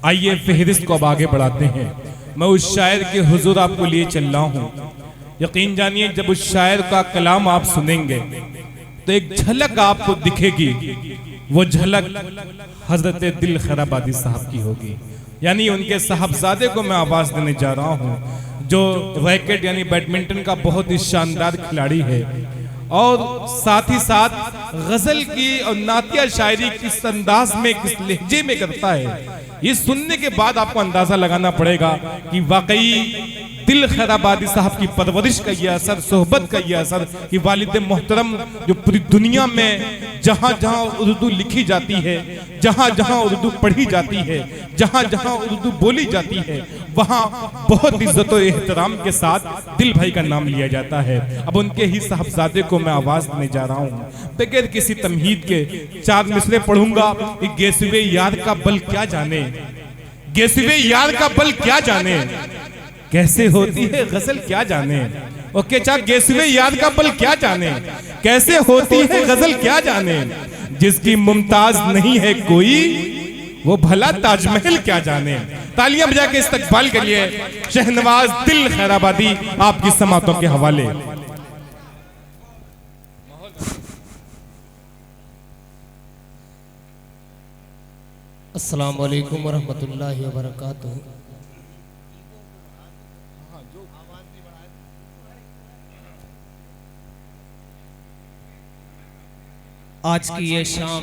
आइए फहरिस्त को अब आगे बढ़ाते हैं। मैं उस शायर के हुजूर आपको लिए चल रहा हूँ। यकीन जानिए जब उस शायर का कलाम आप सुनेंगे तो एक झलक आपको दिखेगी। वो झलक हजरत दिल खैराबादी साहब की होगी। यानी उनके साहबजादे को मैं आवाज देने जा रहा हूँ, जो रैकेट यानी बैडमिंटन का बहुत ही शानदार खिलाड़ी है और साथ ही साथ गजल की और नातिया शायरी किस अंदाज में, किस लहजे में करता है। ये सुनने के बाद आपको अंदाजा लगाना पड़ेगा कि वाकई दिल खैराबादी साहब की परवरिश का ये असर, सोहबत का ये असर कि वालिद मोहतरम जो पूरी दुनिया में जहाँ जहाँ उर्दू लिखी जाती है, जहाँ जहाँ उर्दू पढ़ी जाती है, जहाँ जहाँ उर्दू बोली जाती है, वहाँ बहुत इज्जत और एहतराम के साथ दिल भाई का नाम लिया जाता है। अब उनके ही साहबजादे को मैं आवाज देने जा रहा हूँ। बगैर किसी तमहीद के 4 मिसरे पढ़ूंगा कि गेसुए यार का बल क्या जाने, गेसुए यार का बल क्या जाने, कैसे होती है गजल क्या जाने। ओके चा गेसुए यार का बल क्या जाने, कैसे होती है गजल क्या जाने। जिसकी मुमताज नहीं है कोई वो भला ताजमहल क्या जाने। तालियां बजा के इस्तकबाल करिए शहनवाज दिल खैराबादी आपकी समातों के हवाले। अस्सलाम वालेकुम वरहमतुल्लाहि वबरकातुहू। आज की ये शाम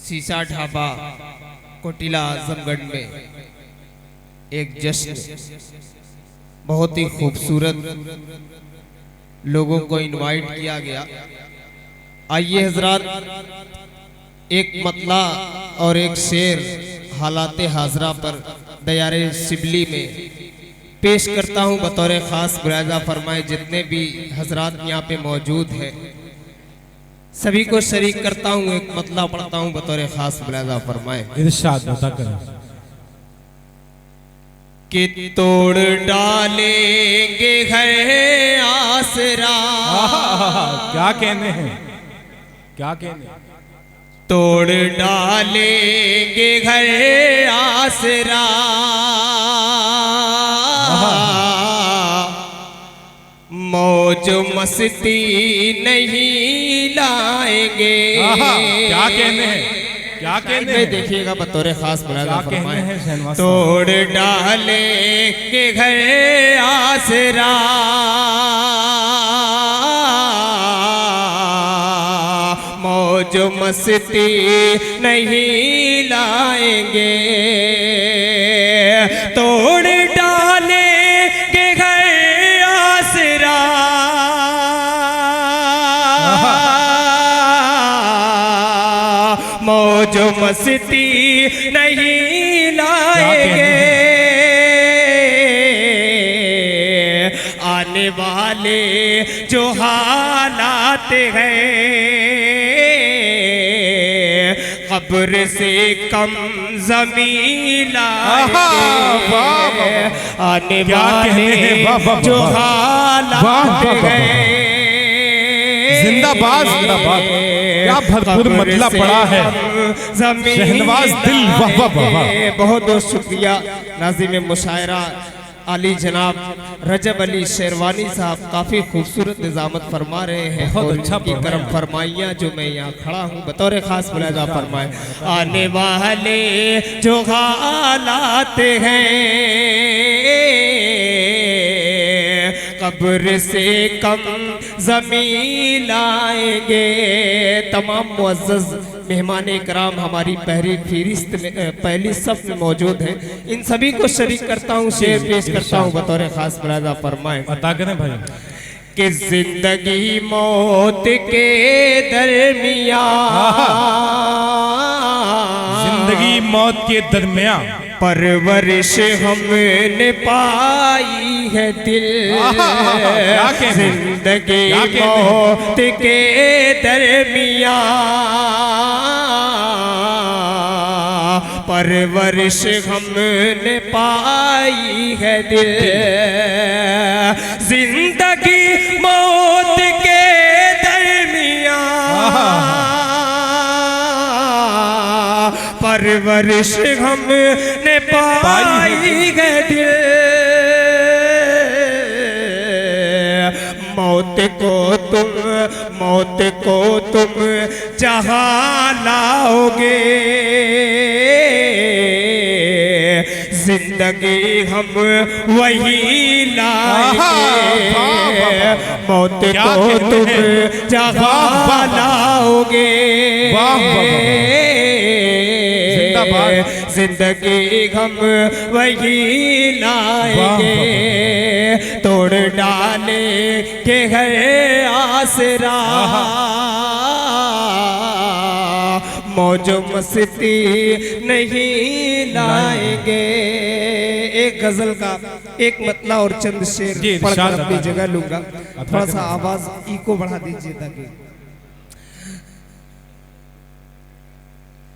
सीसा ढाबा कोटिला आजमगढ़ में एक जश्न, बहुत ही खूबसूरत लोगों को इनवाइट किया गया। आइए हजरात, एक मतला और एक शेर हालाते हाजरा पर दयारे शिबली में पेश करता हूँ बतौर खास। मुलाजा फरमाए जितने भी हजरात यहाँ पे मौजूद हैं सभी को शरीक करता हूँ। एक मतला पढ़ता हूँ बतौर खास। मुलाजा फरमाए इरशाद अता करें कि तोड़ डालेंगे घर आसरा। क्या कहने हैं, क्या कहने हैं। तोड़ डालेंगे घर आसरा, मौज मस्ती नहीं लाएंगे। क्या कहने हैं, क्या कहने हैं। देखिएगा बतौर खास मुलाजा फरमाए। हैं। तोड़ डालेंगे घर आसरा, मौज मस्ती नहीं लाएंगे। तोड़ डालेंगे घर आसरा, मौज मस्ती नहीं लाएंगे। आने वाले जो हालात हैं कब्र से कम ज़मीन लाएंगे। आने वाले जो हालात हैं, जिंदाबाद जिंदाबाद। क्या भरपूर मतला पड़ा है शहनवाज दिल। वाह वाह वाह। बहुत बहुत शुक्रिया नाज़िम मुशायरा अली जनाब रजब अली शेरवानी साहब, काफ़ी खूबसूरत निज़ामत फरमा रहे हैं। बहुत अच्छा की करम फरमाइयाँ जो मैं यहाँ खड़ा हूँ बतौर ख़ास मुलाजा फरमाए। आने वाले जो हालात हैं कब्र से कम ज़मीन लाएंगे। तमाम मुअज़्ज़ज़ मेहमान इकराम हमारी पहली फहरिस्त में पहली सफ में मौजूद हैं, इन सभी को शरीक करता हूँ। शेर पेश करता हूँ बतौर खास। मुलाजा फरमाए अता करें भाई कि जिंदगी मौत के दरमियान, जिंदगी मौत के दरमियान परवरिश हमने पाई है दिल। जिंदगी मौत के दरमियान परवरिश हमने पाई है दिल। जिंदगी मौत के दरमियान परवरिश हमने पाई है दिल, मौत को तुम जहाँ लाओगे, जिंदगी हम वही लाएंगे, मौत को तुम जहाँ लाओगे, जिंदगी हम वही लाएंगे, तोड़ डाले के है आसरा, मौजो मस्ती नहीं लाएंगे। एक गजल का एक मतला और चंद शेर पढ़कर अपनी जगह लूंगा, थोड़ा सा आवाज इको बढ़ा दीजिए ताकि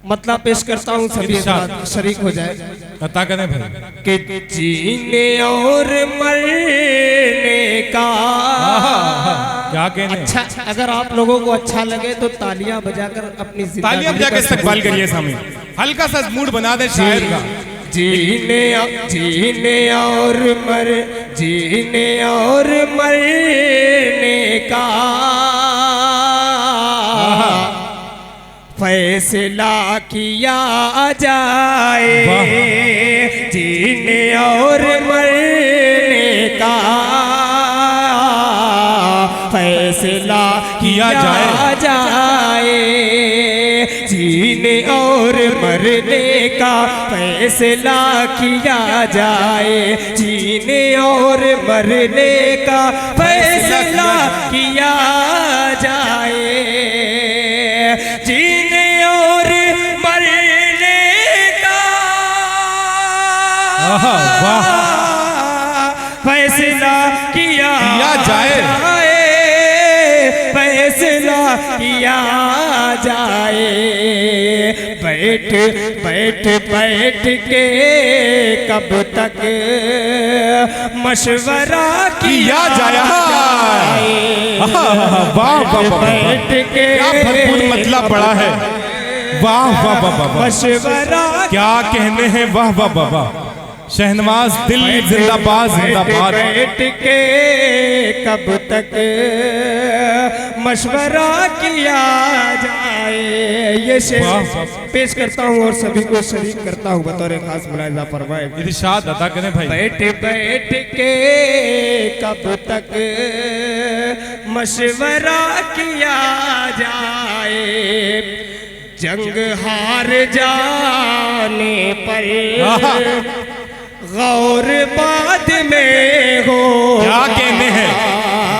मतलब पेश करता हूँ, सभी शरीक हो जाए। पता करें भाई कि जीने और मरने का क्या कहने। अच्छा, अगर आप लोगों को अच्छा लगे तो तालियां बजाकर अपनी तालियां बजा के इस्तकबाल करिए सामने, हल्का सा मूड बना दे शायर का। जीने और मरने का फैसला किया जाए, जीने और मरने का फैसला किया जाए, जीने और मरने का फैसला किया जाए, जीने और मरने का फैसला किया जाए, जीने और मरने का फैसला किया जाए, फैसला किया जाए, बैठ के कब तक मशवरा किया जाए, बैठ के क्या भरपूर मतलब पड़ा है, वाह वाह वाह वाह, मशवरा क्या कहने हैं, वाह वाह वाह वाह, शहनवाज दिल्ली जिंदाबाद जिंदाबाद। बैठ के कब तक मशवरा किया जाए, ये शेर पेश करता हूँ और सभी को शरीक करता हूँ बतौर खास मुलाहिजा फरमाए। इरशाद अदा करें भाई। बैठ के कब तक मशवरा किया जाए, जंग हार जाने पर गौर बाद में हो, क्या कहने हैं,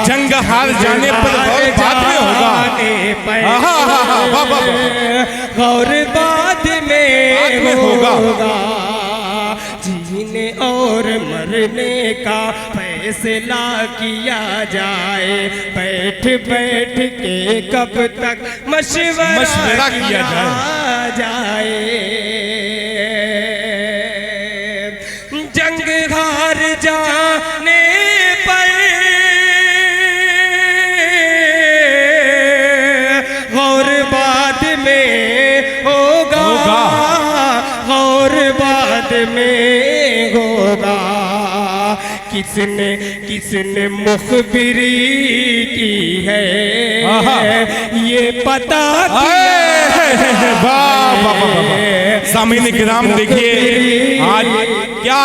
जंग हार जाने पर गौर बाद में होगा, गौर बाद में होगा, जीने और मरने का फैसला किया जाए, बैठ के कब तक मशवरा किया जाए, जंग हार जाने पर गौर बाद में होगा, गौर बाद में होगा, किसने मुखबिरी की है ये पता सामीन किराम देखिए आज क्या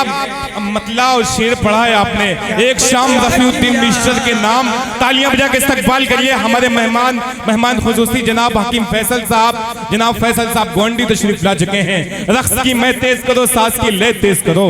मतला और शेर पढ़ा है आपने। एक शाम रफीउद्दीन मिस्टर के नाम, तालियां बजा के इस्तकबाल करिए हमारे मेहमान खुसूसी जनाब हकीम फैसल साहब। जनाब फैसल साहब गोंडी तशरीफ ला चुके हैं। रक्स की मैं तेज करो, साज की लय तेज करो,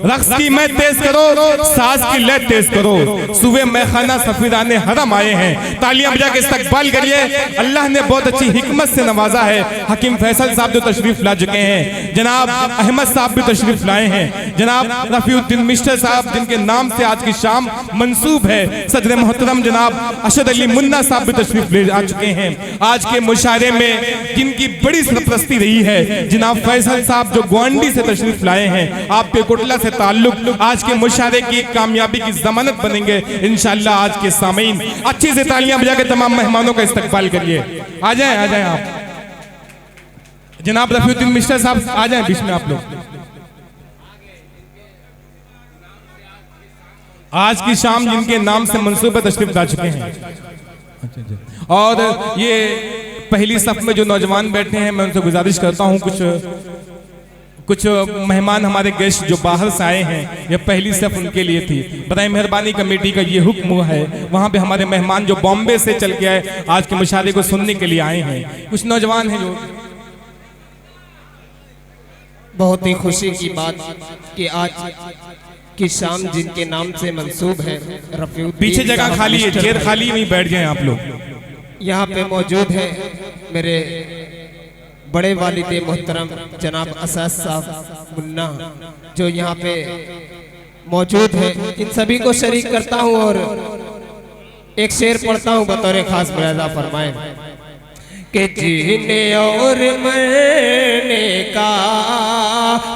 रक्स की मैं तेज करो, साज की लय तेज करो, सुबह मैखाना सफीराने हरम आए हैं। तालियां बजा के इस्तकबाल करिए। अल्लाह ने बहुत अच्छी हिकमत से नवाजा है। हकीम फैसल साहब जो तशरीफ ला चुके हैं, जनाब अहमद साहब भी तशरीफ लाए हैं, जनाब रफीउद्दीन मिस्टर साहब जिनके नाम से आज की शाम मंसूब है, सदर मोहतरम जनाब अशद अली मुन्ना साहब भी तशरीफ ले आ चुके हैं। आज के मुशायरे में जिनकी बड़ी सरपरस्ती रही है जनाब फैसल साहब जो गोंडी से तशरीफ लाए हैं, आपके कोटला से ताल्लुक आज के मुशायरे की कामयाबी की जमानत बनेंगे इंशाअल्लाह। आज के सामीन अच्छी से तालियां बजा के तमाम मेहमानों का इस्तकबाल करिए। आ जाए आप। जनाब रफीउद्दीन मिश्रा साहब आ जाएं बीच में आप लोग। आज की शाम जिनके नाम से मंसूब पर तशरीफ ला चुके हैं। और ये पहली सफ में जो नौजवान बैठे हैं, मैं उनसे गुजारिश करता हूं, कुछ मेहमान हमारे गेस्ट जो बाहर से आए हैं, ये पहली सफ उनके लिए थी। बताएं, मेहरबानी कमेटी का ये हुक्म है। वहां पे हमारे मेहमान जो बॉम्बे से चल के आए, आज के मुशारे को सुनने के लिए आए हैं। कुछ नौजवान हैं जो बहुत ही खुशी की बात कि आज की शाम जिनके नाम से मंसूब है, रफीउद्दीन पीछे जगह खाली है, चेयर खाली है, वहीं बैठ जाएं आप लोग। यहाँ पे मौजूद है मेरे बड़े वालिद मोहतरम जनाब असास साहब मुन्ना, जो यहाँ पे मौजूद है। इन सभी को शरीक करता हूँ और एक शेर पढ़ता हूँ बतौर खास मुलाजा फरमाए कि जीने और मरने का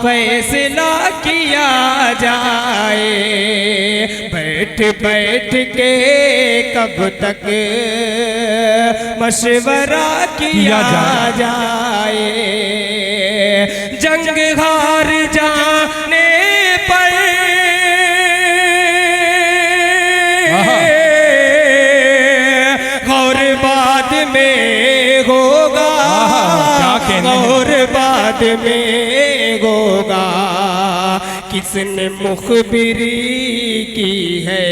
फैसला किया जाए, बैठ बैठ के कब तक मशवरा किया जाए, जंग हार जाने पर गौर बाद में होगा, और बाद में होगा, किसने मुखबिरी की है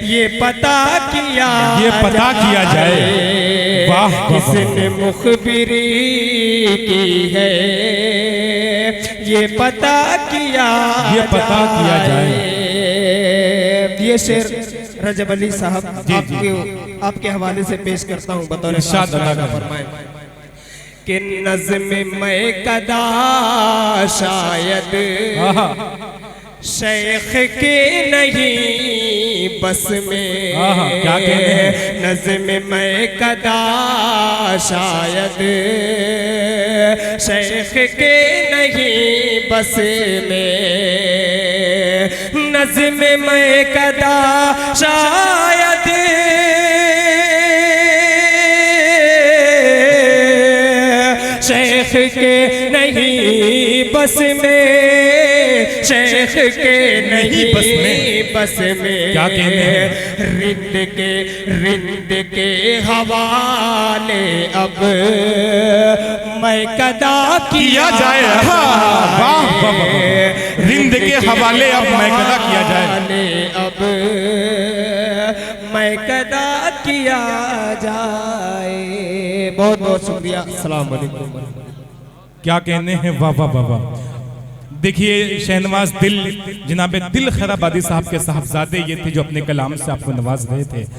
ये पता किया जाए। वाह, किसने मुखबिरी की है ये पता किया जाए। ये शेर रजब अली साहब आपके हवाले से पेश करता हूँ बतौर इरशाद फरमाए कि नज़्म मैं कदा शायद शेख के नहीं बस में, क्या कहते हैं? नज़्म मैं कदा शायद शेख के नहीं बस में, नज़्म मैं कदा शायद शेख के नहीं बस में, शेख के नहीं बस में, क्या कहते हैं? रिंद के हवाले अब मैं कदा किया जाए। रिंद के हवाले अब मैं कदा किया जाए, अब मैं कदा किया जाए। बहुत बहुत शुक्रिया। अस्सलाम वालेकुम। क्या कहने हैं, वाह वाह वाह वाह। देखिए शहनवाज दिल जनाब दिल खैराबादी साहब के साहबजादे ये थे जो अपने कलाम से आपको नवाज रहे थे।